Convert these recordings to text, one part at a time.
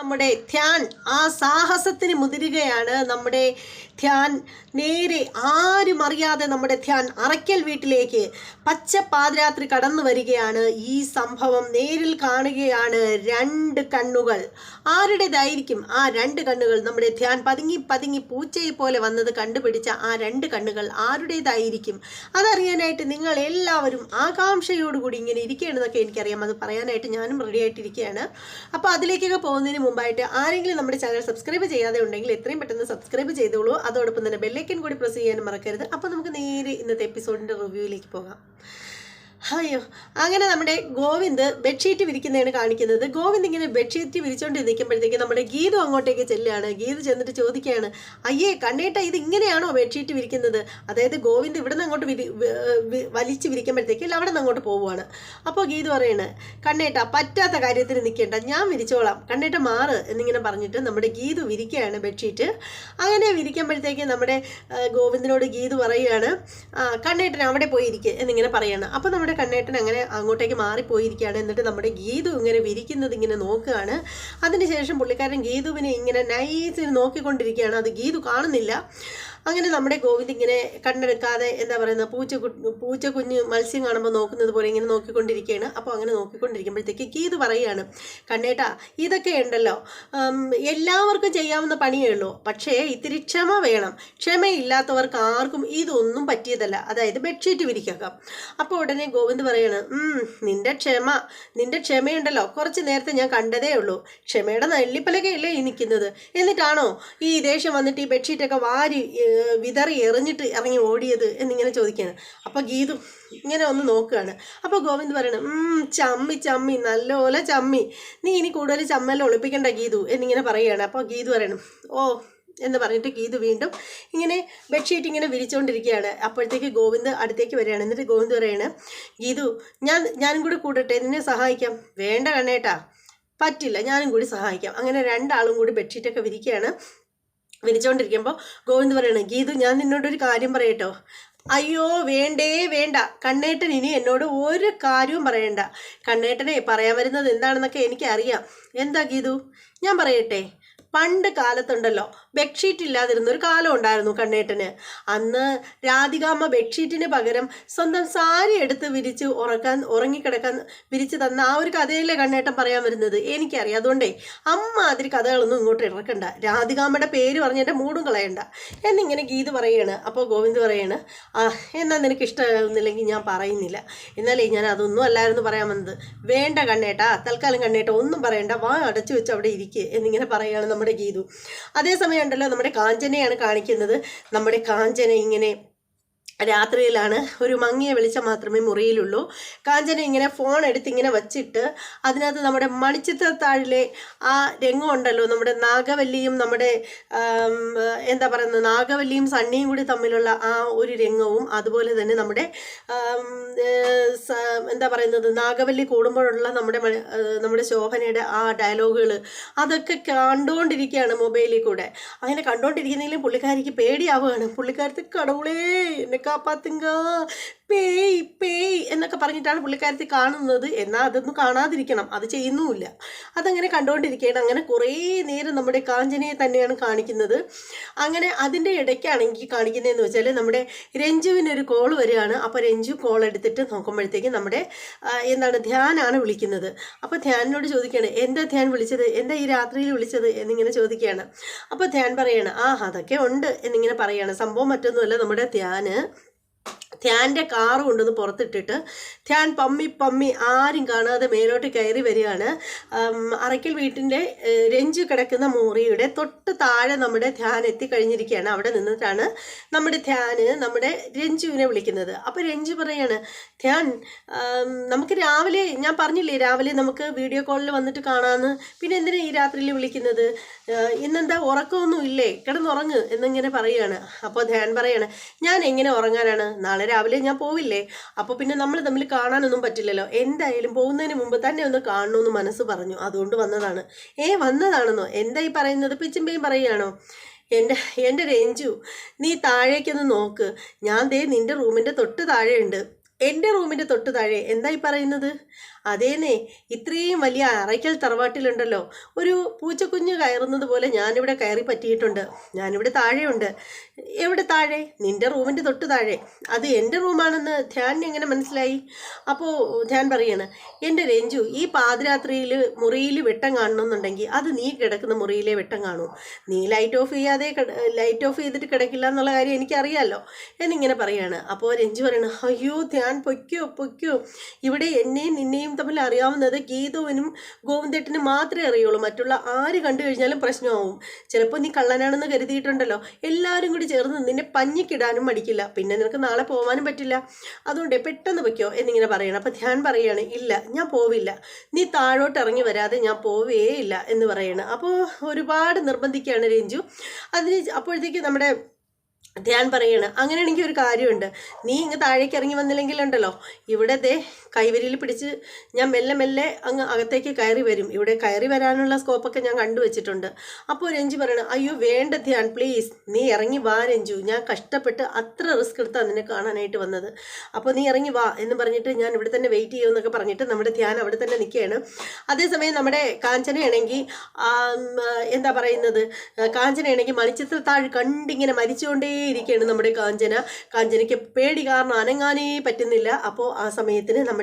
നമ്മുടെ ധ്യാൻ ആ സാഹസത്തിന് മുതിരുകയാണ്. നമ്മുടെ ധ്യാൻ നേരെ ആരും അറിയാതെ നമ്മുടെ ധ്യാൻ അറയ്ക്കൽ വീട്ടിലേക്ക് പച്ച പാതിരാത്രി കടന്നു വരികയാണ്. ഈ സംഭവം നേരിൽ കാണുകയാണ്. രണ്ട് കണ്ണുകൾ ആരുടേതായിരിക്കും? ആ രണ്ട് കണ്ണുകൾ നമ്മുടെ ധ്യാൻ പതുങ്ങി പതുങ്ങി പൂച്ചയെ പോലെ വന്നത് കണ്ടുപിടിച്ച ആ രണ്ട് കണ്ണുകൾ ആരുടേതായിരിക്കും? അതറിയാനായിട്ട് നിങ്ങൾ എല്ലാവരും ആകാംക്ഷയോടുകൂടി ഇങ്ങനെ ഇരിക്കുകയാണെന്നൊക്കെ എനിക്കറിയാം. അത് പറയാനായിട്ട് ഞാനും റെഡി ആയിട്ടിരിക്കുകയാണ്. അപ്പോൾ അതിലേക്കൊക്കെ പോകുന്നതിന് മുമ്പായിട്ട് ആരെങ്കിലും നമ്മുടെ ചാനൽ സബ്സ്ക്രൈബ് ചെയ്യാതെ ഉണ്ടെങ്കിൽ എത്രയും പെട്ടെന്ന് സബ്സ്ക്രൈബ് ചെയ്തോളൂ. അതോടൊപ്പം തന്നെ ബെല്ലൈക്കൻ കൂടി പ്രസ് ചെയ്യാനും മറക്കരുത്. അപ്പോൾ നമുക്ക് നേരെ ഇന്നത്തെ എപ്പിസോഡിൻ്റെ റിവ്യൂയിലേക്ക് പോകാം. അയ്യോ, അങ്ങനെ നമ്മുടെ ഗോവിന്ദ് ബെഡ്ഷീറ്റ് വിരിക്കുന്നതാണ് കാണിക്കുന്നത്. ഗോവിന്ദ് ഇങ്ങനെ ബെഡ്ഷീറ്റ് വിരിച്ചുകൊണ്ട് നിൽക്കുമ്പോഴത്തേക്ക് നമ്മുടെ ഗീതു അങ്ങോട്ടേക്ക് ചെല്ലുകയാണ്. ഗീതു ചെന്നിട്ട് ചോദിക്കുകയാണ്, അയ്യേ കണ്ണേട്ട, ഇത് ഇങ്ങനെയാണോ ബെഡ്ഷീറ്റ് വിരിക്കുന്നത്? അതായത് ഗോവിന്ദ് ഇവിടെ നിന്ന് അങ്ങോട്ട് വലിച്ച് വിരിക്കുമ്പോഴത്തേക്ക് അവിടെ നിന്ന് അങ്ങോട്ട് പോവുകയാണ്. അപ്പോൾ ഗീതു പറയാണ്, കണ്ണേട്ട പറ്റാത്ത കാര്യത്തിന് നിൽക്കേണ്ട, ഞാൻ വിരിച്ചോളാം, കണ്ണേട്ട മാറ് എന്നിങ്ങനെ പറഞ്ഞിട്ട് നമ്മുടെ ഗീതു വിരിക്കുകയാണ് ബെഡ്ഷീറ്റ്. അങ്ങനെ വിരിക്കുമ്പോഴത്തേക്ക് നമ്മുടെ ഗോവിന്ദിനോട് ഗീതു പറയുകയാണ്, കണ്ണേട്ടൻ അവിടെ പോയിരിക്കുക എന്നിങ്ങനെ പറയുകയാണ്. അപ്പോൾ നമ്മുടെ കണ്ണേട്ടൻ അങ്ങനെ അങ്ങോട്ടേക്ക് മാറിപ്പോയിരിക്കുകയാണ്. എന്നിട്ട് നമ്മുടെ ഗീതു ഇങ്ങനെ വിരിക്കുന്നത് ഇങ്ങനെ നോക്കുകയാണ്. അതിനുശേഷം പുള്ളിക്കാരൻ ഗീതുവിനെ ഇങ്ങനെ നൈസിന് നോക്കിക്കൊണ്ടിരിക്കുകയാണ്. അത് ഗീതു കാണുന്നില്ല. അങ്ങനെ നമ്മുടെ ഗോവിന്ദ് ഇങ്ങനെ കണ്ണെടുക്കാതെ എന്താ പറയുന്നത്, പൂച്ച കുഞ്ഞ് മത്സ്യം കാണുമ്പോൾ നോക്കുന്നത് പോലെ ഇങ്ങനെ നോക്കിക്കൊണ്ടിരിക്കുകയാണ്. അപ്പോൾ അങ്ങനെ നോക്കിക്കൊണ്ടിരിക്കുമ്പോഴത്തേക്ക് ഗീതു പറയുകയാണ്, കണ്ണേട്ടാ ഇതൊക്കെ ഉണ്ടല്ലോ എല്ലാവർക്കും ചെയ്യാവുന്ന പണിയേ ഉള്ളൂ, പക്ഷേ ഇത്തിരി ക്ഷമ വേണം. ക്ഷമയില്ലാത്തവർക്ക് ആർക്കും ഇതൊന്നും പറ്റിയതല്ല, അതായത് ബെഡ്ഷീറ്റ് വിരിക്കാം. അപ്പോൾ ഉടനെ ഗോവിന്ദ് പറയാണ്, നിന്റെ ക്ഷമയുണ്ടല്ലോ കുറച്ച് നേരത്തെ ഞാൻ കണ്ടതേ ഉള്ളൂ. ക്ഷമയുടെ നെല്ലിപ്പലകയല്ലേ ഈ നിൽക്കുന്നത്, എന്നിട്ടാണോ ഈ ദേഷ്യം വന്നിട്ട് ഈ ബെഡ്ഷീറ്റൊക്കെ വാരി വിതറി എറിഞ്ഞിട്ട് ഇറങ്ങി ഓടിയത് എന്നിങ്ങനെ ചോദിക്കുകയാണ്. അപ്പോൾ ഗീതു ഇങ്ങനെ ഒന്ന് നോക്കുകയാണ്. അപ്പോൾ ഗോവിന്ദ് പറയണം, ചമ്മി നല്ലപോലെ ചമ്മി, നീ ഇനി കൂടുതൽ ചമ്മല്ലാം ഒളിപ്പിക്കണ്ട ഗീതു എന്നിങ്ങനെ പറയുകയാണ്. അപ്പോൾ ഗീതു പറയണം, ഓ എന്ന് പറഞ്ഞിട്ട് ഗീതു വീണ്ടും ഇങ്ങനെ ബെഡ്ഷീറ്റ് ഇങ്ങനെ വിരിച്ചുകൊണ്ടിരിക്കുകയാണ്. അപ്പോഴത്തേക്ക് ഗോവിന്ദ് അടുത്തേക്ക് വരികയാണ്. എന്നിട്ട് ഗോവിന്ദ് പറയാണ്, ഗീതു ഞാനും കൂടി കൂടട്ടെ, നിന്നെ സഹായിക്കാം? വേണ്ട കണ്ണേട്ടാ, പറ്റില്ല, ഞാനും കൂടി സഹായിക്കാം. അങ്ങനെ രണ്ടാളും കൂടി ബെഡ്ഷീറ്റൊക്കെ വിരിച്ചുകൊണ്ടിരിക്കുമ്പോൾ ഗോവിന്ദ് പറയണം, ഗീതു ഞാൻ നിന്നോടൊരു കാര്യം പറയട്ടോ? അയ്യോ വേണ്ട, കണ്ണേട്ടൻ ഇനി എന്നോട് ഒരു കാര്യവും പറയണ്ട. കണ്ണേട്ടനെ പറയാൻ വരുന്നത് എന്താണെന്നൊക്കെ എനിക്കറിയാം. എന്താ ഗീതു? ഞാൻ പറയട്ടെ. പണ്ട് കാലത്തുണ്ടല്ലോ ബെഡ്ഷീറ്റ് ഇല്ലാതിരുന്നൊരു കാലം ഉണ്ടായിരുന്നു കണ്ണേട്ടന്. അന്ന് രാധികാമ്മ ബെഡ്ഷീറ്റിന് പകരം സ്വന്തം സാരി എടുത്ത് വിരിച്ച് ഉറങ്ങിക്കിടക്കാൻ വിരിച്ച് തന്ന ആ ഒരു കഥയല്ലേ കണ്ണേട്ടൻ പറയാൻ വരുന്നത്? എനിക്കറിയാം. അതുകൊണ്ടേ അമ്മ അതിരി കഥകളൊന്നും ഇങ്ങോട്ട് ഇറക്കണ്ട, രാധികാമ്മയുടെ പേര് പറഞ്ഞ് എൻ്റെ മൂടും കളയണ്ട എന്നിങ്ങനെ ഗീത് പറയാണ്. അപ്പോൾ ഗോവിന്ദ് പറയാണ്, എന്നാൽ നിനക്ക് ഇഷ്ടമാകുന്നില്ലെങ്കിൽ ഞാൻ പറയുന്നില്ല, എന്നാലേ ഞാൻ അതൊന്നും അല്ലായിരുന്നു പറയാൻ വന്നത്. വേണ്ട കണ്ണേട്ടാ, തൽക്കാലം കണ്ണേട്ട ഒന്നും പറയണ്ട, വാ അടച്ചു വെച്ച് അവിടെ ഇരിക്കുക എന്നിങ്ങനെ പറയുകയാണ് നമ്മുടെ ഗീതു. അതേസമയം ഉണ്ടല്ലോ നമ്മുടെ കാഞ്ചനയാണ് കാണിക്കുന്നത്. നമ്മുടെ കാഞ്ചന ഇങ്ങനെ രാത്രിയിലാണ്, ഒരു മങ്ങിയ വെളിച്ചം മാത്രമേ മുറിയിലുള്ളൂ. കാഞ്ചന ഇങ്ങനെ ഫോൺ എടുത്ത് ഇങ്ങനെ വച്ചിട്ട് അതിനകത്ത് നമ്മുടെ മണിച്ചിത്രത്താഴിലെ ആ രംഗം ഉണ്ടല്ലോ, നമ്മുടെ നാഗവല്ലിയും നമ്മുടെ എന്താ പറയുന്നത്, നാഗവല്ലിയും സണ്ണിയും കൂടി തമ്മിലുള്ള ആ ഒരു രംഗവും, അതുപോലെ തന്നെ നമ്മുടെ എന്താ പറയുന്നത്, നാഗവല്ലി കൂടുമ്പോഴുള്ള നമ്മുടെ ശോഭനയുടെ ആ ഡയലോഗുകൾ, അതൊക്കെ കണ്ടുകൊണ്ടിരിക്കുകയാണ് മൊബൈലിൽ കൂടെ. അങ്ങനെ കണ്ടുകൊണ്ടിരിക്കുന്നെങ്കിലും പുള്ളിക്കാരിക്ക് പേടിയാവുകയാണ്. പുള്ളിക്കാരത്തി കടവുളേ എന്നെ കാപ്പാത്തുങ്ക, പേയ് എന്നൊക്കെ പറഞ്ഞിട്ടാണ് പുള്ളിക്കാരത്തി കാണുന്നത്. എന്നാൽ അതൊന്നും കാണാതിരിക്കണം, അത് ചെയ്യുന്നുമില്ല. അതങ്ങനെ കണ്ടുകൊണ്ടിരിക്കുകയാണ്. അങ്ങനെ കുറേ നേരം നമ്മുടെ കാഞ്ചനയെ തന്നെയാണ് കാണിക്കുന്നത്. അങ്ങനെ അതിൻ്റെ ഇടയ്ക്കാണെങ്കിൽ കാണിക്കുന്നതെന്ന് വെച്ചാൽ നമ്മുടെ രഞ്ജുവിനൊരു കോൾ വരികയാണ്. അപ്പോൾ രഞ്ജു കോൾ എടുത്തിട്ട് നോക്കുമ്പോഴത്തേക്ക് നമ്മുടെ ധ്യാനാണ് വിളിക്കുന്നത്. അപ്പോൾ ധ്യാനിനോട് ചോദിക്കുകയാണ്, എന്താ ധ്യാൻ വിളിച്ചത്, എന്താ ഈ രാത്രിയിൽ വിളിച്ചത് എന്നിങ്ങനെ ചോദിക്കുകയാണ്. അപ്പോൾ ധ്യാൻ പറയാണ്, അതൊക്കെ ഉണ്ട് എന്നിങ്ങനെ പറയുകയാണ്. സംഭവം മറ്റൊന്നുമല്ല, നമ്മുടെ ധ്യാൻ്റെ കാറ് കൊണ്ടുവന്ന് പുറത്തിട്ടിട്ട് ധ്യാൻ പമ്മി ആരും കാണാതെ മേലോട്ട് കയറി വരികയാണ്. അറയ്ക്കൽ വീട്ടിൻ്റെ രഞ്ജു കിടക്കുന്ന മുറിയുടെ തൊട്ട് താഴെ നമ്മുടെ ധ്യാൻ എത്തിക്കഴിഞ്ഞിരിക്കുകയാണ്. അവിടെ നിന്നിട്ടാണ് നമ്മുടെ ധ്യാന് നമ്മുടെ രഞ്ജുവിനെ വിളിക്കുന്നത്. അപ്പോൾ രഞ്ജു പറയാണ്, ധ്യാൻ നമുക്ക് രാവിലെ, ഞാൻ പറഞ്ഞില്ലേ രാവിലെ നമുക്ക് വീഡിയോ കോളിൽ വന്നിട്ട് കാണാമെന്ന്, പിന്നെ എന്തിനാ ഈ രാത്രിയിൽ വിളിക്കുന്നത്, ഇന്നെന്താ ഉറക്കമൊന്നും ഇല്ലേ, കിടന്നുറങ്ങ് എന്നിങ്ങനെ പറയുകയാണ്. അപ്പോൾ ധ്യാൻ പറയാണ്, ഞാൻ എങ്ങനെ ഉറങ്ങാനാണ്, നാളെ രാവിലെ ഞാൻ പോവില്ലേ, അപ്പോൾ പിന്നെ നമ്മൾ തമ്മിൽ കാണാനൊന്നും പറ്റില്ലല്ലോ, എന്തായാലും പോകുന്നതിന് മുമ്പ് തന്നെ ഒന്ന് കാണണമെന്ന് മനസ്സ് പറഞ്ഞു, അതുകൊണ്ട് വന്നതാണ്. വന്നതാണെന്നോ, എന്തായി പറയുന്നത്, പിച്ചുമ്പയും പറയുകയാണോ? എൻ്റെ രഞ്ജു, നീ താഴേക്കൊന്ന് നോക്ക്, ഞാൻ നിൻ്റെ റൂമിൻ്റെ തൊട്ട് താഴെയുണ്ട്. എൻ്റെ റൂമിൻ്റെ തൊട്ട് താഴെ എന്തായി പറയുന്നത്? അതേന്നേ, ഇത്രയും വലിയ അറയ്ക്കൽ തറവാട്ടിലുണ്ടല്ലോ ഒരു പൂച്ചക്കുഞ്ഞ് കയറുന്നത് പോലെ ഞാനിവിടെ കയറി പറ്റിയിട്ടുണ്ട്. ഞാനിവിടെ താഴെയുണ്ട്. എവിടെ താഴെ? നിന്റെ റൂമിൻ്റെ തൊട്ട് താഴെ. അത് എൻ്റെ റൂമാണെന്ന് ധ്യാനിന് എങ്ങനെ മനസ്സിലായി? അപ്പോൾ ധ്യാൻ പറയാണ്, എൻ്റെ രഞ്ജു, ഈ പാതിരാത്രിയിൽ മുറിയിൽ വെട്ടം കാണണമെന്നുണ്ടെങ്കിൽ അത് നീ കിടക്കുന്ന മുറിയിലെ വെട്ടം കാണൂ. നീ ലൈറ്റ് ഓഫ് ചെയ്തിട്ട് കിടക്കില്ല എന്നുള്ള കാര്യം എനിക്കറിയാമല്ലോ എന്നിങ്ങനെ പറയാണ്. അപ്പോൾ രഞ്ജു പറയണം, അയ്യോ ധ്യാൻ, പൊയ്ക്കോ. ഇവിടെ എന്നെയും നിന്നെയും തമ്മിൽ അറിയാവുന്നത് ഗീതുവിനും ഗോവിന്ദേട്ടനും മാത്രമേ അറിയുള്ളൂ. മറ്റുള്ള ആര് കണ്ടു കഴിഞ്ഞാലും പ്രശ്നമാവും. ചിലപ്പോൾ നീ കള്ളനാണെന്ന് കരുതിയിട്ടുണ്ടല്ലോ, എല്ലാവരും കൂടി ചേർന്ന് നിന്നെ പഞ്ഞിക്കിടാനും മടിക്കില്ല. പിന്നെ നിനക്ക് നാളെ പോകാനും പറ്റില്ല. അതുകൊണ്ട് പെട്ടെന്ന് പൊയ്ക്കോ എന്നിങ്ങനെ പറയണം. അപ്പോൾ ധ്യാൻ പറയാണ്, ഇല്ല ഞാൻ പോവില്ല, നീ താഴോട്ട് ഇറങ്ങി വരാതെ ഞാൻ പോവുകയില്ല എന്ന് പറയണം. അപ്പോൾ ഒരുപാട് നിർബന്ധിക്കുകയാണ് രഞ്ജു. അപ്പോഴത്തേക്ക് നമ്മുടെ ധ്യാൻ പറയാണ്, അങ്ങനെയാണെങ്കിൽ ഒരു കാര്യമുണ്ട്, നീ ഇങ്ങ് താഴേക്ക് ഇറങ്ങി വന്നില്ലെങ്കിലുണ്ടല്ലോ ഇവിടെ കൈവരിയിൽ പിടിച്ച് ഞാൻ മെല്ലെ അങ്ങ് അകത്തേക്ക് കയറി വരും. ഇവിടെ കയറി വരാനുള്ള സ്കോപ്പൊക്കെ ഞാൻ കണ്ടുവച്ചിട്ടുണ്ട്. അപ്പോൾ രഞ്ജു പറയണം, അയ്യോ വേണ്ട ധ്യാൻ, പ്ലീസ് നീ ഇറങ്ങി വാ രഞ്ജു, ഞാൻ കഷ്ടപ്പെട്ട് അത്ര റിസ്ക് എടുത്താണ് നിന്നെ കാണാനായിട്ട് വന്നത്. അപ്പോൾ നീ ഇറങ്ങി വാ എന്ന് പറഞ്ഞിട്ട് ഞാൻ ഇവിടെ തന്നെ വെയിറ്റ് ചെയ്യുമെന്നൊക്കെ പറഞ്ഞിട്ട് നമ്മുടെ ധ്യാൻ അവിടെ തന്നെ നിൽക്കുകയാണ്. അതേസമയം നമ്മുടെ കാഞ്ചനയാണെങ്കിൽ എന്താ പറയുന്നത്, കാഞ്ചനയാണെങ്കിൽ മണിച്ചിത്രത്താഴ് കണ്ടിങ്ങനെ മരിച്ചുകൊണ്ടേയിരിക്കുകയാണ് നമ്മുടെ കാഞ്ചനയ്ക്ക് പേടി കാരണം അനങ്ങാനേ പറ്റുന്നില്ല. അപ്പോൾ ആ സമയത്തിന് നമ്മുടെ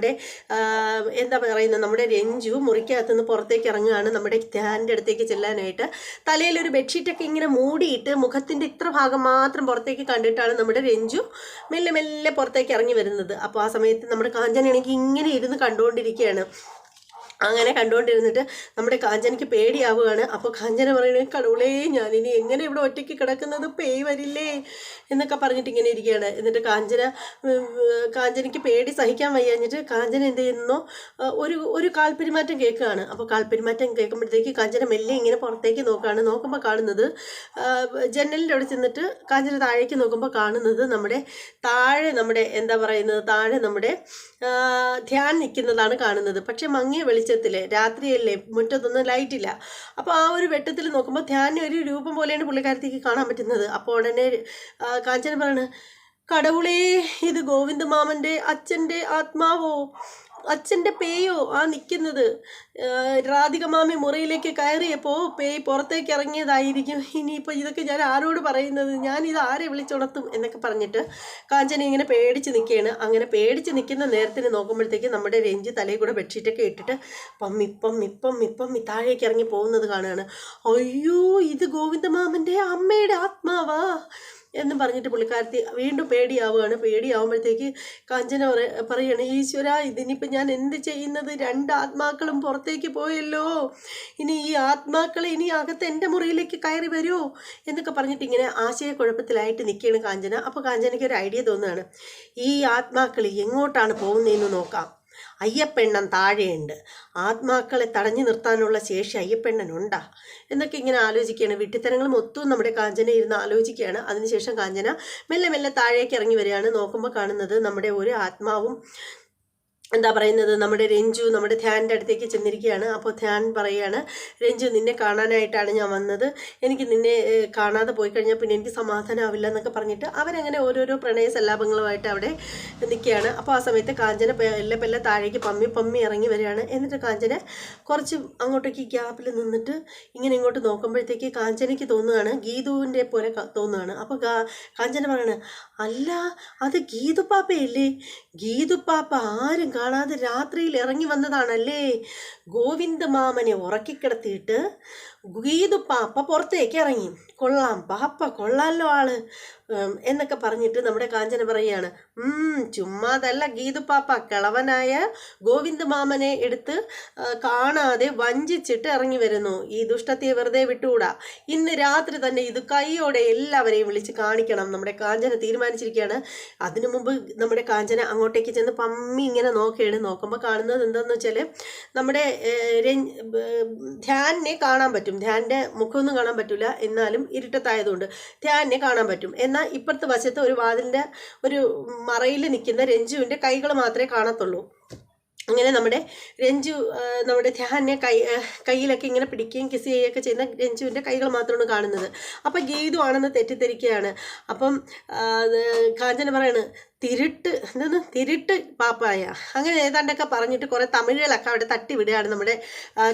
എന്താ പറയുന്നത്, നമ്മുടെ രഞ്ജു മുറിക്കകത്തുനിന്ന് പുറത്തേക്ക് ഇറങ്ങുകയാണ് നമ്മുടെ ധ്യാനിൻ്റെ അടുത്തേക്ക് ചെല്ലാനായിട്ട്. തലയിലൊരു ബെഡ്ഷീറ്റൊക്കെ ഇങ്ങനെ മൂടിയിട്ട് മുഖത്തിൻ്റെ ഇത്ര ഭാഗം മാത്രം പുറത്തേക്ക് കണ്ടിട്ടാണ് നമ്മുടെ രഞ്ജു മെല്ലെ പുറത്തേക്ക് ഇറങ്ങി വരുന്നത്. അപ്പോൾ ആ സമയത്ത് നമ്മുടെ കാഞ്ചനയാണെങ്കിൽ ഇങ്ങനെ ഇരുന്ന് കണ്ടുകൊണ്ടിരിക്കുകയാണ്. അങ്ങനെ കണ്ടുകൊണ്ടിരുന്നിട്ട് നമ്മുടെ കാഞ്ചനയ്ക്ക് പേടിയാവുകയാണ്. അപ്പോൾ കാഞ്ചന പറയണേ, കടവുളേ ഞാനിനി എങ്ങനെ ഇവിടെ ഒറ്റയ്ക്ക് കിടക്കുന്നത്, പേയ് വരില്ലേ എന്നൊക്കെ പറഞ്ഞിട്ട് ഇങ്ങനെ ഇരിക്കുകയാണ്. എന്നിട്ട് കാഞ്ചനയ്ക്ക് പേടി സഹിക്കാൻ വയ്യാഞ്ഞിട്ട് കാഞ്ചന എന്ത് ചെയ്യുന്നു, ഒരു കാൽപ്പെരുമാറ്റം കേൾക്കുകയാണ്. അപ്പോൾ കാൽപ്പെരുമാറ്റം കേൾക്കുമ്പോഴത്തേക്ക് കാഞ്ചന മെല്ലെ ഇങ്ങനെ പുറത്തേക്ക് നോക്കുകയാണ്. നോക്കുമ്പോൾ കാണുന്നത്, ജനലിൻ്റെ അവിടെ ചെന്നിട്ട് കാഞ്ചന താഴേക്ക് നോക്കുമ്പോൾ കാണുന്നത് നമ്മുടെ എന്താ പറയുന്നത്, താഴെ നമ്മുടെ ധ്യാൻ നിൽക്കുന്നതാണ് കാണുന്നത്. പക്ഷെ മങ്ങിയ വെളിച്ചത്തിൽ, രാത്രിയല്ലേ, മുറ്റത്തൊന്നും ലൈറ്റില്ല. അപ്പോൾ ആ ഒരു വെട്ടത്തിൽ നോക്കുമ്പോൾ ധ്യാൻ ഒരു രൂപം പോലെയാണ് പുള്ളിക്കാരത്തേക്ക് കാണാൻ പറ്റുന്നത്. അപ്പോൾ ഉടനെ കാഞ്ചന പറയണ്, കടവുളേ ഇത് ഗോവിന്ദ മാമൻ്റെ അച്ഛൻ്റെ ആത്മാവോ, അച്ഛൻ്റെ പേയോ ആ നിൽക്കുന്നത്? രാധിക മാമി മുറിയിലേക്ക് കയറിയപ്പോൾ പേയ് പുറത്തേക്ക് ഇറങ്ങിയതായിരിക്കും. ഇനിയിപ്പോൾ ഇതൊക്കെ ഞാൻ ആരോട് പറയുന്നത്, ഞാനിത് ആരെ വിളിച്ചുണർത്തും എന്നൊക്കെ പറഞ്ഞിട്ട് കാഞ്ചന ഇങ്ങനെ പേടിച്ച് നിൽക്കുകയാണ്. അങ്ങനെ പേടിച്ച് നിൽക്കുന്ന നേരത്തിന് നോക്കുമ്പോഴത്തേക്ക് നമ്മുടെ രഞ്ജു തലയിൽ കൂടെ ബെഡ്ഷീറ്റൊക്കെ ഇട്ടിട്ട് ഇപ്പം താഴേക്ക് ഇറങ്ങി പോകുന്നത് കാണുകയാണ്. അയ്യോ ഇത് ഗോവിന്ദമാമൻ്റെ അമ്മയുടെ ആത്മാവാ എന്നും പറഞ്ഞിട്ട് പുള്ളിക്കാരത്തി വീണ്ടും പേടിയാവുമ്പോഴത്തേക്ക് കാഞ്ചന പറയാണ്, ഈശ്വര ഇതിനിപ്പോൾ ഞാൻ എന്ത് ചെയ്യുന്നത്, 2 ആത്മാക്കളും പുറത്തേക്ക് പോയല്ലോ, ഇനി ഈ ആത്മാക്കൾ ഇനി അകത്ത് എൻ്റെ മുറിയിലേക്ക് കയറി വരുമോ എന്നൊക്കെ പറഞ്ഞിട്ട് ഇങ്ങനെ ആശയക്കുഴപ്പത്തിലായിട്ട് നിൽക്കുകയാണ് കാഞ്ചന. അപ്പോൾ കാഞ്ചനയ്ക്ക് ഒരു ഐഡിയ തോന്നുകയാണ്, ഈ ആത്മാക്കൾ എങ്ങോട്ടാണ് പോകുന്നതെന്ന് നോക്കാം. അയ്യപ്പെണ്ണൻ താഴെയുണ്ട്, ആത്മാക്കളെ തടഞ്ഞു നിർത്താനുള്ള ശേഷി അയ്യപ്പെണ്ണനുണ്ടാ എന്നൊക്കെ ഇങ്ങനെ ആലോചിക്കുകയാണ്. വിട്ടിത്തരങ്ങൾ മൊത്തവും നമ്മുടെ കാഞ്ചന ഇരുന്ന് ആലോചിക്കുകയാണ്. അതിനുശേഷം കാഞ്ചന മെല്ലെ താഴേക്ക് ഇറങ്ങി വരികയാണ്. നോക്കുമ്പോൾ കാണുന്നത് നമ്മുടെ ഒരു ആത്മാവും എന്താ പറയുന്നത്, നമ്മുടെ രഞ്ജു നമ്മുടെ ധ്യാനിൻ്റെ അടുത്തേക്ക് ചെന്നിരിക്കുകയാണ്. അപ്പോൾ ധ്യാൻ പറയുകയാണ്, രഞ്ജു നിന്നെ കാണാനായിട്ടാണ് ഞാൻ വന്നത്, എനിക്ക് നിന്നെ കാണാതെ പോയി കഴിഞ്ഞാൽ പിന്നെ എനിക്ക് സമാധാനമാവില്ല എന്നൊക്കെ പറഞ്ഞിട്ട് അവരങ്ങനെ ഓരോരോ പ്രണയ സല്ലാപങ്ങളുമായിട്ട് അവിടെ നിൽക്കുകയാണ്. അപ്പോൾ ആ സമയത്ത് കാഞ്ചന പെല്ലെ താഴേക്ക് പമ്മി ഇറങ്ങി വരികയാണ്. എന്നിട്ട് കാഞ്ചന കുറച്ച് അങ്ങോട്ടേക്ക് ഗ്യാപ്പിൽ നിന്നിട്ട് ഇങ്ങനെ ഇങ്ങോട്ട് നോക്കുമ്പോഴത്തേക്ക് കാഞ്ചനയ്ക്ക് തോന്നുകയാണ് ഗീതുവിൻ്റെ പോലെ തോന്നുകയാണ്. അപ്പോൾ കാഞ്ചന പറയണ, അല്ല അത് ഗീതുപ്പാപ്പയല്ലേ, ഗീതുപ്പാപ്പ ആരും കാണാതെ രാത്രിയിൽ ഇറങ്ങി വന്നതാണല്ലേ, ഗോവിന്ദ മാമനെ ഉറക്കിക്കിടത്തിയിട്ട് ഗീതുപ്പാപ്പ പുറത്തേക്ക് ഇറങ്ങി. കൊള്ളാം പാപ്പ, കൊള്ളാമല്ലോ ആള് എന്നൊക്കെ പറഞ്ഞിട്ട് നമ്മുടെ കാഞ്ചന പറയുകയാണ്, ചുമ്മാതല്ല ഗീതുപ്പാപ്പ, കിളവനായ ഗോവിന്ദ മാമനെ എടുത്ത് കാണാതെ വഞ്ചിച്ചിട്ട് ഇറങ്ങി വരുന്നു. ഈ ദുഷ്ടത്തെ വെറുതെ വിട്ടുകൂടാ, ഇന്ന് രാത്രി തന്നെ ഇത് കൈയോടെ എല്ലാവരെയും വിളിച്ച് കാണിക്കണം നമ്മുടെ കാഞ്ചന തീരുമാനിച്ചിരിക്കുകയാണ്. അതിനു മുമ്പ് നമ്മുടെ കാഞ്ചന അങ്ങോട്ടേക്ക് ചെന്ന് പമ്മി ഇങ്ങനെ നോക്കുമ്പോൾ കാണുന്നത് എന്താണെന്ന് വെച്ചാൽ നമ്മുടെ ധ്യാനിനെ കാണാൻ പറ്റും. ധ്യാനിൻ്റെ മുഖമൊന്നും കാണാൻ പറ്റില്ല, എന്നാലും ഇരുട്ടത്തായതുകൊണ്ട് ധ്യാനിനെ കാണാൻ പറ്റും. എന്നാൽ ഇപ്പുറത്തെ വശത്ത് ഒരു വാതിലിൻ്റെ ഒരു മറയിൽ നിൽക്കുന്ന രഞ്ജുവിൻ്റെ കൈകൾ മാത്രമേ കാണത്തുള്ളൂ. അങ്ങനെ നമ്മുടെ രഞ്ജു നമ്മുടെ ധ്യാനെ കയ്യിലൊക്കെ ഇങ്ങനെ പിടിക്കുകയും കിസ് ചെയ്യുകയൊക്കെ ചെയ്യുന്ന രഞ്ജുവിൻ്റെ കൈകൾ മാത്രമാണ് കാണുന്നത്. അപ്പം ഗീതു ആണെന്ന് തെറ്റിദ്ധരിക്കുകയാണ്. അപ്പം കാഞ്ചന പറയാണ് തിരുട്ട് പാപ്പായ, അങ്ങനെ ഏതാണ്ടൊക്കെ പറഞ്ഞിട്ട് കുറേ തമിഴുകളൊക്കെ അവിടെ തട്ടി വിടുകയാണ് നമ്മുടെ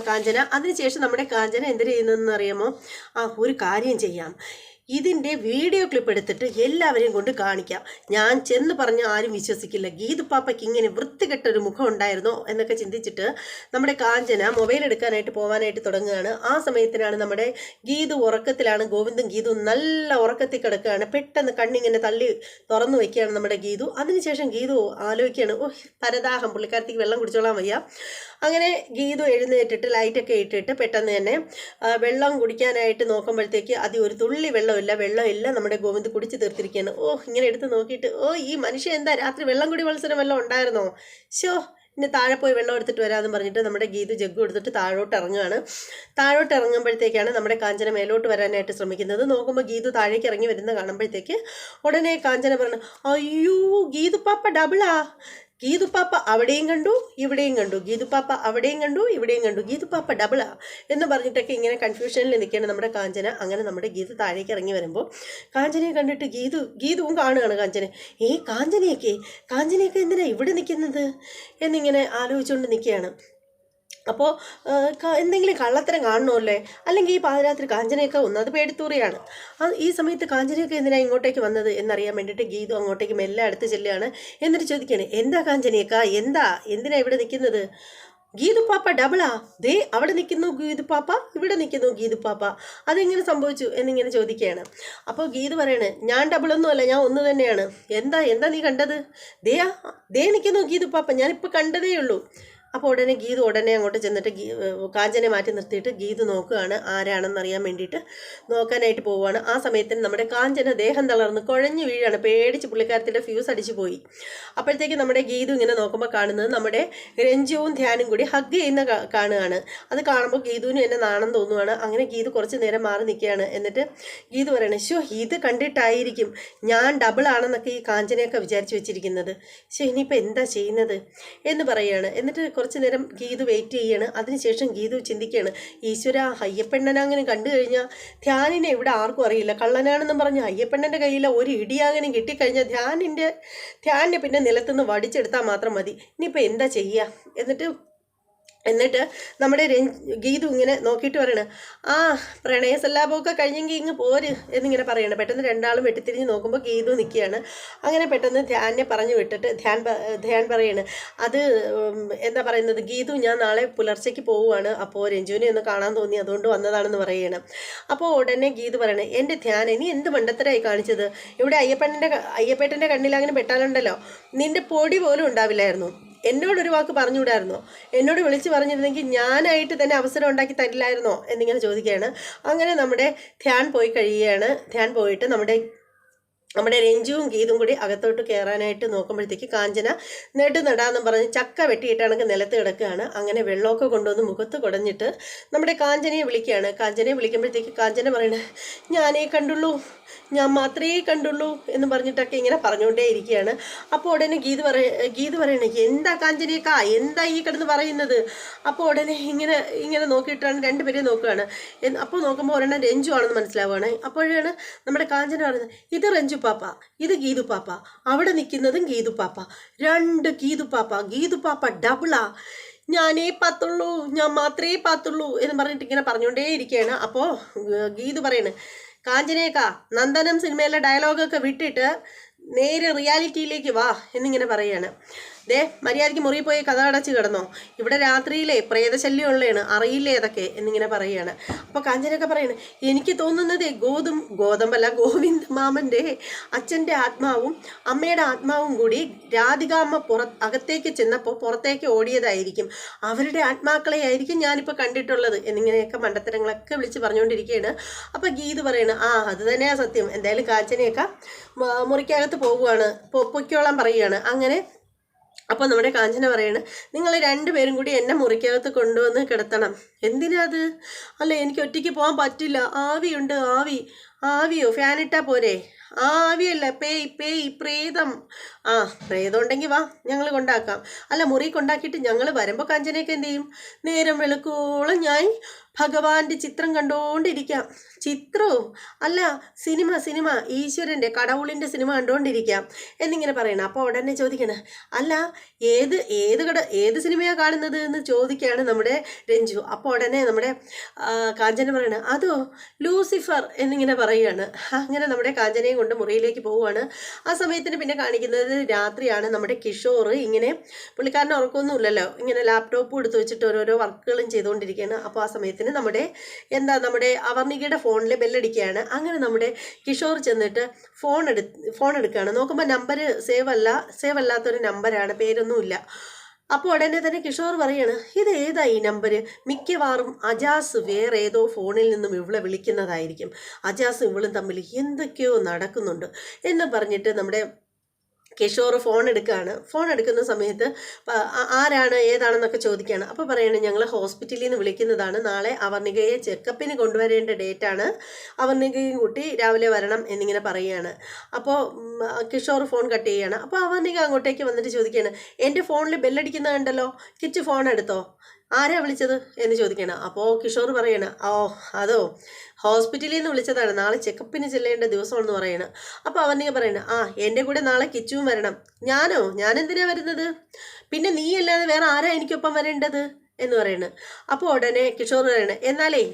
കാഞ്ചന. അതിനുശേഷം നമ്മുടെ കാഞ്ചന എന്ത് ചെയ്യുന്നതെന്ന് അറിയാമോ? ഒരു കാര്യം ചെയ്യാം, ഇതിൻ്റെ വീഡിയോ ക്ലിപ്പ് എടുത്തിട്ട് എല്ലാവരെയും കൊണ്ട് കാണിക്കാം. ഞാൻ ചെന്ന് പറഞ്ഞ ആരും വിശ്വസിക്കില്ല. ഗീതു പാപ്പയ്ക്ക് ഇങ്ങനെ വൃത്തികെട്ടൊരു മുഖം ഉണ്ടായിരുന്നോ എന്നൊക്കെ ചിന്തിച്ചിട്ട് നമ്മുടെ കാഞ്ചന മൊബൈൽ എടുക്കാനായിട്ട് പോകാനായിട്ട് തുടങ്ങുകയാണ്. ആ സമയത്തിനാണ് നമ്മുടെ ഗീതു ഉറക്കത്തിലാണ്. ഗോവിന്ദും ഗീതു നല്ല ഉറക്കത്തിൽ കിടക്കുകയാണ്. പെട്ടെന്ന് കണ്ണിങ്ങനെ തള്ളി തുറന്നു വയ്ക്കുകയാണ് നമ്മുടെ ഗീതു. അതിനുശേഷം ഗീതു ആലോചിക്കുകയാണ്, പരദാഹം, പുള്ളിക്കാരത്തേക്ക് വെള്ളം കുടിച്ചോളാൻ വയ്യ. അങ്ങനെ ഗീതു എഴുന്നേറ്റിട്ട് ലൈറ്റൊക്കെ ഇട്ടിട്ട് പെട്ടെന്ന് തന്നെ വെള്ളം കുടിക്കാനായിട്ട് നോക്കുമ്പോഴത്തേക്ക് ഒരു തുള്ളി വെള്ളമില്ല. നമ്മുടെ ഗോവിന്ദ് കുടിച്ച് തീർത്തിരിക്കുകയാണ്. ഇങ്ങനെ എടുത്ത് നോക്കിയിട്ട് ഈ മനുഷ്യൻ എന്താ രാത്രി വെള്ളം കുടി മത്സരം വല്ലതും ഉണ്ടായിരുന്നോ? ഇനി താഴെ പോയി വെള്ളം എടുത്തിട്ട് വരാമെന്ന് പറഞ്ഞിട്ട് നമ്മുടെ ഗീതു ജഗ്ഗു എടുത്തിട്ട് താഴോട്ട് ഇറങ്ങുകയാണ്. താഴോട്ട് ഇറങ്ങുമ്പോഴത്തേക്കാണ് നമ്മുടെ കാഞ്ചന മേലോട്ട് വരാനായിട്ട് ശ്രമിക്കുന്നത്. നോക്കുമ്പോൾ ഗീതു താഴേക്ക് ഇറങ്ങി വരുന്ന കാണുമ്പോഴത്തേക്ക് ഉടനെ കാഞ്ചന പറഞ്ഞു, അയ്യോ ഗീതു പാപ്പ ഡബിളാ. ഗീതു പാപ്പ അവിടെയും കണ്ടു ഇവിടെയും കണ്ടു, ഗീതു പാപ്പ അവിടെയും കണ്ടു ഇവിടെയും കണ്ടു, ഗീതു പാപ്പ ഡബിളാ എന്ന് പറഞ്ഞിട്ടൊക്കെ ഇങ്ങനെ കൺഫ്യൂഷനിൽ നിൽക്കുകയാണ് നമ്മുടെ കാഞ്ചന. അങ്ങനെ നമ്മുടെ ഗീതു താഴേക്ക് ഇറങ്ങി വരുമ്പോൾ കാഞ്ചനയെ കണ്ടിട്ട് ഗീതുവും കാണുകയാണ് കാഞ്ചന. കാഞ്ചനയൊക്കെ എന്തിനാ ഇവിടെ നിൽക്കുന്നത് എന്നിങ്ങനെ ആലോചിച്ചുകൊണ്ട് നിൽക്കുകയാണ്. അപ്പോൾ എന്തെങ്കിലും കള്ളത്തരം കാണണമല്ലേ, അല്ലെങ്കിൽ ഈ പാതിരാത്രി കാഞ്ചനയൊക്കെ അത് പേടിത്തൂറിയാണ്. ഈ സമയത്ത് കാഞ്ചനയൊക്കെ എന്തിനാണ് ഇങ്ങോട്ടേക്ക് വന്നത് എന്നറിയാൻ വേണ്ടിയിട്ട് ഗീതു അങ്ങോട്ടേക്ക് മെല്ലെ അടുത്ത് ചെല്ലുകയാണ്. എന്നിട്ട് ചോദിക്കുകയാണ്, എന്താ കാഞ്ചനയൊക്കെ എന്തിനാ ഇവിടെ നിൽക്കുന്നത്? ഗീതു പാപ്പ ഡബിളാ, അവിടെ നിൽക്കുന്നു ഗീതു പാപ്പ, ഇവിടെ നിൽക്കുന്നു ഗീതു പാപ്പ, അതെങ്ങനെ സംഭവിച്ചു എന്നിങ്ങനെ ചോദിക്കുകയാണ്. അപ്പോൾ ഗീതു പറയണേ, ഞാൻ ഡബിളൊന്നും അല്ല, ഞാൻ ഒന്ന് തന്നെയാണ്. എന്താ നീ കണ്ടത്? നിൽക്കുന്നു ഗീതു പാപ്പ, ഞാനിപ്പോൾ കണ്ടതേ ഉള്ളൂ. അപ്പോൾ ഗീതു അങ്ങോട്ട് ചെന്നിട്ട് കാഞ്ചനെ മാറ്റി നിർത്തിയിട്ട് ഗീതു നോക്കുകയാണ്, ആരാണെന്ന് അറിയാൻ വേണ്ടിയിട്ട് നോക്കാനായിട്ട് പോവുകയാണ്. ആ സമയത്തിന് നമ്മുടെ കാഞ്ചന ദേഹം തളർന്ന് കുഴഞ്ഞു വീഴാണ്. പേടിച്ച് പുള്ളിക്കാരത്തിൻ്റെ ഫ്യൂസ് അടിച്ചു പോയി. അപ്പോഴത്തേക്ക് നമ്മുടെ ഗീതു ഇങ്ങനെ നോക്കുമ്പോൾ കാണുന്നത് നമ്മുടെ രഞ്ജുവും ധ്യാനും കൂടി ഹഗ് ചെയ്യുന്ന കാണുകയാണ്. അത് കാണുമ്പോൾ ഗീതുവിന് എന്നെ നാണം തോന്നുകയാണ്. അങ്ങനെ ഗീതു കുറച്ച് നേരം മാറി നിൽക്കുകയാണ്. എന്നിട്ട് ഗീതു പറയണേ, ഇത് കണ്ടിട്ടായിരിക്കും ഞാൻ ഡബിൾ ആണെന്നൊക്കെ ഈ കാഞ്ചനയൊക്കെ വിചാരിച്ചു വെച്ചിരിക്കുന്നത്. ഇനിയിപ്പോൾ എന്താ ചെയ്യുന്നത് എന്ന് പറയുകയാണ്. എന്നിട്ട് കുറച്ച് നേരം ഗീതു വെയിറ്റ് ചെയ്യാണ്. അതിനുശേഷം ഗീതു ചിന്തിക്കുകയാണ്, ഈശ്വര, അയ്യപ്പെണ്ണനെ അങ്ങനെ കണ്ടു കഴിഞ്ഞാൽ ധ്യാനിനെ ഇവിടെ ആർക്കും അറിയില്ല. കള്ളനാണെന്നും പറഞ്ഞ് അയ്യപ്പെണ്ണൻ്റെ കയ്യിൽ ഒരു ഇടിയാകനും കിട്ടിക്കഴിഞ്ഞാൽ ധ്യാനിനെ പിന്നെ നിലത്തുനിന്ന് വടിച്ചെടുത്താൽ മാത്രം മതി. ഇനിയിപ്പോൾ എന്താ ചെയ്യുക? എന്നിട്ട് നമ്മുടെ ഗീതു ഇങ്ങനെ നോക്കിയിട്ട് പറയണ, പ്രണയസല്ലാപമൊക്കെ കഴിഞ്ഞെങ്കിൽ ഇങ്ങ് പോര് എന്നിങ്ങനെ പറയണം. പെട്ടെന്ന് രണ്ടാളും വെട്ടിത്തിരിഞ്ഞ് നോക്കുമ്പോൾ ഗീതു നിൽക്കുകയാണ്. അങ്ങനെ പെട്ടെന്ന് ധ്യാനെ പറഞ്ഞു വിട്ടിട്ട് ധ്യാൻ പറയാണ്, അത് എന്താ പറയുന്നത്, ഗീതു ഞാൻ നാളെ പുലർച്ചയ്ക്ക് പോവുകയാണ്, അപ്പോൾ രഞ്ജുവിനെ ഒന്ന് കാണാൻ തോന്നി, അതുകൊണ്ട് വന്നതാണെന്ന് പറയണം. അപ്പോൾ ഉടനെ ഗീതു പറയണേ, എൻ്റെ ധ്യാൻ, നീ എന്ത് മണ്ടത്തരായി കാണിച്ചത്? ഇവിടെ അയ്യപ്പേട്ടൻ്റെ കണ്ണിൽ അങ്ങനെ പെട്ടാലുണ്ടല്ലോ നിൻ്റെ പൊടി പോലും ഉണ്ടാവില്ലായിരുന്നു. എന്നോടൊരു വാക്ക് പറഞ്ഞുകൂടായിരുന്നോ? എന്നോട് വിളിച്ച് പറഞ്ഞിരുന്നെങ്കിൽ ഞാനായിട്ട് തന്നെ അവസരം ഉണ്ടാക്കി തരില്ലായിരുന്നോ എന്നിങ്ങനെ ചോദിക്കുകയാണ്. അങ്ങനെ നമ്മുടെ ധ്യാൻ പോയി കഴിയുകയാണ്. ധ്യാൻ പോയിട്ട് നമ്മുടെ രഞ്ജുവും ഗീതും കൂടി അകത്തോട്ട് കയറാനായിട്ട് നോക്കുമ്പോഴത്തേക്ക് കാഞ്ചന നടാന്നും പറഞ്ഞ് ചക്ക വെട്ടിയിട്ടാണെങ്കിൽ നിലത്ത് കിടക്കുകയാണ്. അങ്ങനെ വെള്ളമൊക്കെ കൊണ്ടുവന്ന് മുഖത്ത് കുടഞ്ഞിട്ട് നമ്മുടെ കാഞ്ചനയെ വിളിക്കുകയാണ്. കാഞ്ചനയെ വിളിക്കുമ്പോഴത്തേക്ക് കാഞ്ചന പറയണേ, ഞാൻ മാത്രമേ കണ്ടുള്ളൂ എന്ന് പറഞ്ഞിട്ടൊക്കെ ഇങ്ങനെ പറഞ്ഞുകൊണ്ടേ ഇരിക്കുകയാണ്. അപ്പോൾ ഉടനെ ഗീതു പറയണേ, എന്താ കാഞ്ചനയൊക്കെ, എന്താ ഈ കിടന്ന് പറയുന്നത്? അപ്പോൾ ഉടനെ ഇങ്ങനെ നോക്കിയിട്ടാണ് രണ്ടുപേരെയും നോക്കുകയാണ്. അപ്പോൾ നോക്കുമ്പോൾ ഒരെണ്ണം രഞ്ജു ആണെന്ന് മനസ്സിലാവുകയാണ്. അപ്പോഴാണ് നമ്മുടെ കാഞ്ചന പറയുന്നത്, ഇത് രഞ്ജു പാപ്പ, ഇത് ഗീതു പാപ്പ, അവിടെ നിൽക്കുന്നതും ഗീതു പാപ്പ, രണ്ട് ഗീതു പാപ്പ ഡബിളാ, ഞാനേ പാത്തുള്ളൂ, ഞാൻ മാത്രമേ പാത്തുള്ളൂ എന്ന് പറഞ്ഞിട്ട് ഇങ്ങനെ പറഞ്ഞുകൊണ്ടേ ഇരിക്കുകയാണ്. അപ്പോൾ ഗീതു പറയണേ, കാഞ്ചനേക്ക, നന്ദനം സിനിമയിലെ ഡയലോഗൊക്കെ വിട്ടിട്ട് നേരെ റിയാലിറ്റിയിലേക്ക് വാ എന്നിങ്ങനെ പറയാണ്. മര്യാദയ്ക്ക് മുറി പോയി കഥ അടച്ച് കിടന്നോ, ഇവിടെ രാത്രിയിലെ പ്രേതശല്യം ഉള്ളതാണ്, അറിയില്ലേ അതൊക്കെ എന്നിങ്ങനെ പറയുകയാണ്. അപ്പോൾ കാഞ്ചനയൊക്കെ പറയണേ, എനിക്ക് തോന്നുന്നത് ഗോവിന്ദ് മാമൻ്റെ അച്ഛൻ്റെ ആത്മാവും അമ്മയുടെ ആത്മാവും കൂടി രാധികാമ്മ അകത്തേക്ക് ചെന്നപ്പോൾ പുറത്തേക്ക് ഓടിയതായിരിക്കും, അവരുടെ ആത്മാക്കളെ ആയിരിക്കും ഞാനിപ്പോൾ കണ്ടിട്ടുള്ളത് എന്നിങ്ങനെയൊക്കെ മണ്ടത്തരങ്ങളൊക്കെ വിളിച്ച് പറഞ്ഞുകൊണ്ടിരിക്കുകയാണ്. അപ്പോൾ ഗീത് പറയണ, അത് തന്നെയാണ് സത്യം, എന്തായാലും കാഞ്ചനയൊക്കെ മുറിക്കകത്ത് പോകുകയാണ്, പൊയ്ക്കോളാൻ പറയുകയാണ്. അങ്ങനെ അപ്പോൾ നമ്മുടെ കാഞ്ചന പറയാണ്, നിങ്ങൾ രണ്ടുപേരും കൂടി എന്നെ മുറിക്കകത്ത് കൊണ്ടുവന്ന് കിടത്തണം. എന്തിനാ അത്? അല്ല, എനിക്ക് ഒറ്റയ്ക്ക് പോകാൻ പറ്റില്ല, ആവിയുണ്ട്, ആവിയോ, ഫാനിട്ടാ പോരെ? ആവിയല്ല, പേയ് പ്രേതം, ആ പ്രേതം ഉണ്ടെങ്കിൽ വാ, ഞങ്ങൾ കൊണ്ടാക്കാം. അല്ല, മുറി കൊണ്ടാക്കിയിട്ട് ഞങ്ങൾ വരുമ്പോൾ കാഞ്ചനയൊക്കെ എന്ത് ചെയ്യും? നേരം വെളുക്കോളം ഞാൻ ഭഗവാന്റെ ചിത്രം കണ്ടുകൊണ്ടിരിക്കാം. ചിത്രവും അല്ല, സിനിമ ഈശ്വരൻ്റെ കടവുളിൻ്റെ സിനിമ കണ്ടുകൊണ്ടിരിക്കാം എന്നിങ്ങനെ പറയണം. അപ്പോൾ ഉടനെ ചോദിക്കണേ, അല്ല ഏത് സിനിമയാണ് കാണുന്നത് എന്ന് ചോദിക്കുകയാണ് നമ്മുടെ രഞ്ജു. അപ്പോൾ ഉടനെ നമ്മുടെ കാഞ്ചന പറയണ, അതോ ലൂസിഫർ എന്നിങ്ങനെ പറയുകയാണ്. അങ്ങനെ നമ്മുടെ കാഞ്ചനയും കൊണ്ട് മുറിയിലേക്ക് പോവുകയാണ്. ആ സമയത്തിന് പിന്നെ കാണിക്കുന്നത് രാത്രിയാണ്. നമ്മുടെ കിഷോർ ഇങ്ങനെ, പുള്ളിക്കാരന് ഉറക്കമൊന്നുമില്ലല്ലോ, ഇങ്ങനെ ലാപ്ടോപ്പ് എടുത്ത് വെച്ചിട്ട് ഓരോരോ വർക്കുകളും ചെയ്തുകൊണ്ടിരിക്കുകയാണ്. അപ്പോൾ ആ സമയത്തിന് നമ്മുടെ അവർണികയുടെ ഫോണിൽ ബെല്ലടിക്കുകയാണ്. അങ്ങനെ നമ്മുടെ കിഷോർ ചെന്നിട്ട് ഫോൺ എടുക്കുകയാണ്. നോക്കുമ്പോൾ നമ്പർ സേവ് അല്ലാത്തൊരു നമ്പറാണ്, പേരൊന്നുമില്ല. അപ്പോൾ ഉടനെ തന്നെ കിഷോർ പറയാണ്, ഇത് ഏതാ ഈ നമ്പർ? മിക്കവാറും അജാസ് വേറെ ഏതോ ഫോണിൽ നിന്നും ഇവളെ വിളിക്കുന്നതായിരിക്കും. അജാസും ഇവളും തമ്മിൽ എന്തൊക്കെയോ നടക്കുന്നുണ്ട് എന്ന് പറഞ്ഞിട്ട് നമ്മുടെ കിഷോർ ഫോൺ എടുക്കുന്ന സമയത്ത് ആരാണ് ഏതാണെന്നൊക്കെ ചോദിക്കുകയാണ്. അപ്പോൾ പറയണേ, ഞങ്ങൾ ഹോസ്പിറ്റലിൽ നിന്ന് വിളിക്കുന്നതാണ്, നാളെ അവർണികയെ ചെക്കപ്പിന് കൊണ്ടുവരേണ്ട ഡേറ്റാണ്, അവർണികയും കൂട്ടി രാവിലെ വരണം എന്നിങ്ങനെ പറയുകയാണ്. അപ്പോൾ കിഷോർ ഫോൺ കട്ട് ചെയ്യുകയാണ്. അപ്പോൾ അവർണിക അങ്ങോട്ടേക്ക് വന്നിട്ട് ചോദിക്കുകയാണ്, എൻ്റെ ഫോണിൽ ബെല്ലടിക്കുന്നതുണ്ടല്ലോ, കിച്ചു ഫോൺ എടുത്തോ, ആരാ വിളിച്ചത് എന്ന് ചോദിക്കണം. അപ്പോൾ കിഷോർ പറയണം, അതോ ഹോസ്പിറ്റലിൽ നിന്ന് വിളിച്ചതാണ്, നാളെ ചെക്കപ്പിന് ചെല്ലേണ്ട ദിവസമാണെന്ന് പറയണം. അപ്പോൾ അവനെ പറയണം, എൻ്റെ കൂടെ നാളെ കിച്ചുവും വരണം. ഞാനെന്തിനാ വരുന്നത്? പിന്നെ നീ അല്ലാതെ വേറെ ആരാ എനിക്കൊപ്പം വരേണ്ടത് എന്ന് പറയണ്. അപ്പോൾ ഉടനെ കിഷോർ പറയണേ, എന്നാലേ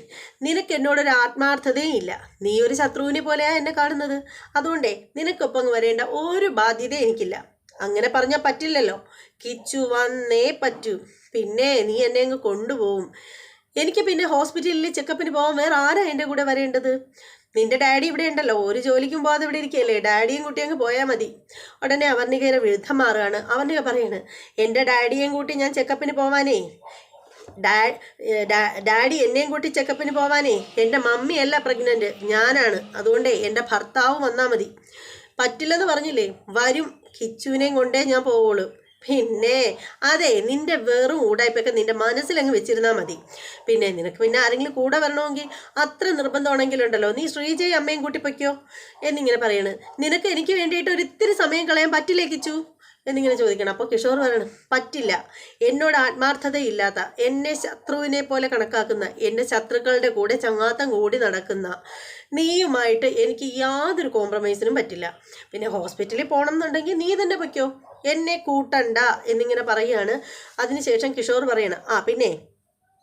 നിനക്ക് എന്നോടൊരു ആത്മാർത്ഥതയും ഇല്ല, നീ ഒരു ശത്രുവിനെ പോലെയാണ് എന്നെ കാണുന്നത്, അതുകൊണ്ടേ നിനക്കൊപ്പം വരേണ്ട ഒരു ബാധ്യതയും എനിക്കില്ല. അങ്ങനെ പറഞ്ഞാൽ പറ്റില്ലല്ലോ, കിച്ചു വന്നേ പറ്റൂ, പിന്നെ നീ എന്നെ അങ്ങ് കൊണ്ടുപോകും. എനിക്ക് പിന്നെ ഹോസ്പിറ്റലിൽ ചെക്കപ്പിന് പോകാൻ വേറെ ആരാ എൻ്റെ കൂടെ വരേണ്ടത്? നിന്റെ ഡാഡി ഇവിടെ ഉണ്ടല്ലോ, ഒരു ജോലിക്കും പോകാതെ ഇവിടെ ഇരിക്കുകയല്ലേ, ഡാഡിയും കൂട്ടി അങ്ങ് പോയാൽ മതി. ഉടനെ അവർണികയുടെ വിരുദ്ധം മാറുകയാണ്. അവർണിക പറയാണ്, എൻ്റെ ഡാഡിയെയും കൂട്ടി ഞാൻ ചെക്കപ്പിന് പോവാനേ, ഡാഡി എന്നെയും കൂട്ടി ചെക്കപ്പിന് പോവാനേ, എൻ്റെ മമ്മിയല്ല പ്രഗ്നൻ്റ്, ഞാനാണ്, അതുകൊണ്ടേ എൻ്റെ ഭർത്താവ് വന്നാൽ മതി. പറ്റില്ലെന്ന് പറഞ്ഞില്ലേ, വരും, കിച്ചുവിനെയും കൊണ്ടേ ഞാൻ പോവുള്ളൂ. പിന്നെ അതെ, നിന്റെ വെറും ഊടായ്പൊക്കെ നിന്റെ മനസ്സിലങ്ങ് വെച്ചിരുന്നാൽ മതി. പിന്നെ നിനക്ക് പിന്നെ ആരെങ്കിലും കൂടെ വരണമെങ്കിൽ അത്ര നിർബന്ധമാണെങ്കിലുണ്ടല്ലോ, നീ ശ്രീജയും അമ്മയും കൂട്ടി പൊയ്ക്കോ എന്നിങ്ങനെ പറയണ്. നിനക്ക് എനിക്ക് വേണ്ടിയിട്ട് ഒരിത്തിരി സമയം കളയാൻ പറ്റില്ലേ കിച്ചു എന്നിങ്ങനെ ചോദിക്കണം. അപ്പോൾ കിഷോർ പറയണം, പറ്റില്ല, എന്നോട് ആത്മാർത്ഥതയില്ലാത്ത, എന്നെ ശത്രുവിനെ പോലെ കണക്കാക്കുന്ന, എൻ്റെ ശത്രുക്കളുടെ കൂടെ ചങ്ങാത്തം കൂടി നടക്കുന്ന നീയുമായിട്ട് എനിക്ക് യാതൊരു കോംപ്രമൈസിനും പറ്റില്ല. പിന്നെ ഹോസ്പിറ്റലിൽ പോകണം എന്നുണ്ടെങ്കിൽ നീ തന്നെ പൊയ്ക്കോ, എന്നെ കൂട്ടണ്ട എന്നിങ്ങനെ പറയുകയാണ്. അതിനുശേഷം കിഷോർ പറയണം, പിന്നെ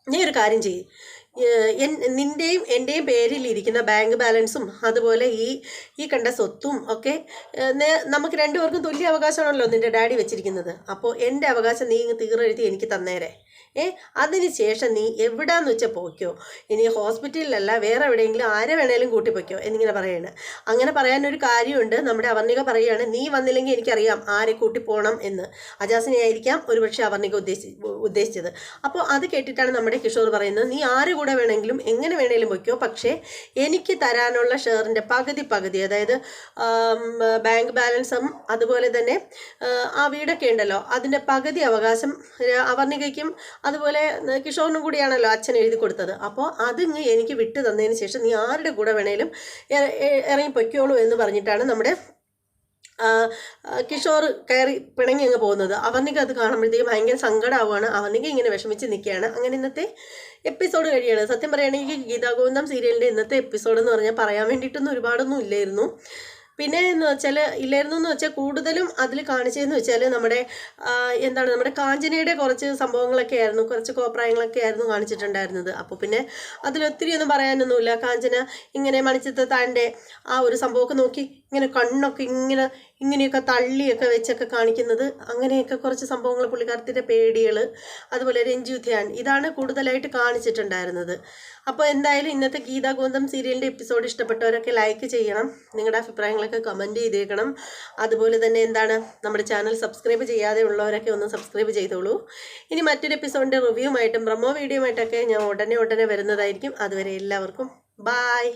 നീ ഒരു കാര്യം ചെയ്യ്, നിൻ്റെയും എൻ്റെയും പേരിൽ ഇരിക്കുന്ന ബാങ്ക് ബാലൻസും അതുപോലെ ഈ കണ്ട സ്വത്തും ഒക്കെ നമുക്ക് രണ്ടുപേർക്കും തുല്യ അവകാശമാണല്ലോ നിൻ്റെ ഡാഡി വെച്ചിരിക്കുന്നത്. അപ്പോൾ എൻ്റെ അവകാശം നീ ഇങ്ങ് തീരെഴുതി എനിക്ക് തന്നേരെ. അതിന് ശേഷം നീ എവിടാന്ന് വെച്ചാൽ പോയിക്കോ, ഇനി ഹോസ്പിറ്റലിലല്ല വേറെ എവിടെയെങ്കിലും ആരെ വേണേലും കൂട്ടിപ്പോയിക്കോ എന്നിങ്ങനെ പറയാണ്. അങ്ങനെ പറയാനൊരു കാര്യമുണ്ട്. നമ്മുടെ അവർണിക പറയുകയാണ്, നീ വന്നില്ലെങ്കിൽ എനിക്കറിയാം ആരെ കൂട്ടി പോകണം എന്ന്. അജാസിനെ ആയിരിക്കാം ഒരുപക്ഷെ അവർണിക ഉദ്ദേശിച്ചത്. അപ്പോൾ അത് കേട്ടിട്ടാണ് നമ്മുടെ കിഷോർ പറയുന്നത്, നീ ആരെ കൂടെ വേണമെങ്കിലും എങ്ങനെ വേണേലും പോയിക്കോ, പക്ഷേ എനിക്ക് തരാനുള്ള ഷെയറിൻ്റെ പകുതി, അതായത് ബാങ്ക് ബാലൻസും അതുപോലെ തന്നെ ആ വീടൊക്കെ ഉണ്ടല്ലോ, അതിൻ്റെ പകുതി അവകാശം അവർണികയ്ക്കും അതുപോലെ കിഷോറിനും കൂടിയാണല്ലോ അച്ഛൻ എഴുതി കൊടുത്തത്. അപ്പോൾ അതിങ്ങ് എനിക്ക് വിട്ടു തന്നതിന് ശേഷം നീ ആരുടെ കൂടെ വേണേലും ഇറങ്ങി പൊയ്ക്കോളൂ എന്ന് പറഞ്ഞിട്ടാണ് നമ്മുടെ കിഷോർ കയറി പിണങ്ങി അങ്ങ് പോകുന്നത്. അവർണിക അത് കാണുമ്പോഴത്തേക്കും ഭയങ്കര സങ്കടമാവുകയാണ്. അവർണിക ഇങ്ങനെ വിഷമിച്ച് നിൽക്കുകയാണ്. അങ്ങനെ ഇന്നത്തെ എപ്പിസോഡ് കഴിയാണ്. സത്യം പറയുകയാണെങ്കിൽ ഗീതാഗോവിന്ദം സീരിയലിൻ്റെ ഇന്നത്തെ എപ്പിസോഡ് എന്ന് പറഞ്ഞാൽ പറയാൻ വേണ്ടിയിട്ടൊന്നും ഒരുപാടൊന്നും ഇല്ലായിരുന്നു. പിന്നെ എന്ന് വെച്ചാൽ കൂടുതലും അതിൽ കാണിച്ചതെന്ന് വെച്ചാൽ നമ്മുടെ നമ്മുടെ കാഞ്ചനയുടെ കുറച്ച് സംഭവങ്ങളൊക്കെ ആയിരുന്നു, കുറച്ച് കോപ്രായങ്ങളൊക്കെ ആയിരുന്നു കാണിച്ചിട്ടുണ്ടായിരുന്നത്. അപ്പോൾ പിന്നെ അതിലൊത്തിരി ഒന്നും പറയാനൊന്നുമില്ല. കാഞ്ചന ഇങ്ങനെ മണിച്ചിത്രത്താഴിൻ്റെ ആ ഒരു സംഭവമൊക്കെ നോക്കി ഇങ്ങനെ കണ്ണൊക്കെ ഇങ്ങനെയൊക്കെ തള്ളിയൊക്കെ വെച്ചൊക്കെ കാണിക്കുന്നത്, അങ്ങനെയൊക്കെ കുറച്ച് സംഭവങ്ങൾ, പുള്ളിക്കാരത്തിൻ്റെ പേടികൾ, അതുപോലെ രഞ്ജു ധ്യാൻ, ഇതാണ് കൂടുതലായിട്ട് കാണിച്ചിട്ടുണ്ടായിരുന്നത്. അപ്പോൾ എന്തായാലും ഇന്നത്തെ ഗീതാഗോവിന്ദം സീരിയലിൻ്റെ എപ്പിസോഡ് ഇഷ്ടപ്പെട്ടവരൊക്കെ ലൈക്ക് ചെയ്യണം, നിങ്ങളുടെ അഭിപ്രായങ്ങളൊക്കെ കമൻറ്റ് ചെയ്തേക്കണം. അതുപോലെ തന്നെ നമ്മുടെ ചാനൽ സബ്സ്ക്രൈബ് ചെയ്യാതെ ഉള്ളവരൊക്കെ ഒന്ന് സബ്സ്ക്രൈബ് ചെയ്തോളൂ. ഇനി മറ്റൊരു എപ്പിസോഡിൻ്റെ റിവ്യൂമായിട്ടും പ്രൊമോ വീഡിയോ ആയിട്ടൊക്കെ ഞാൻ ഉടനെ വരുന്നതായിരിക്കും. അതുവരെ എല്ലാവർക്കും ബായ്.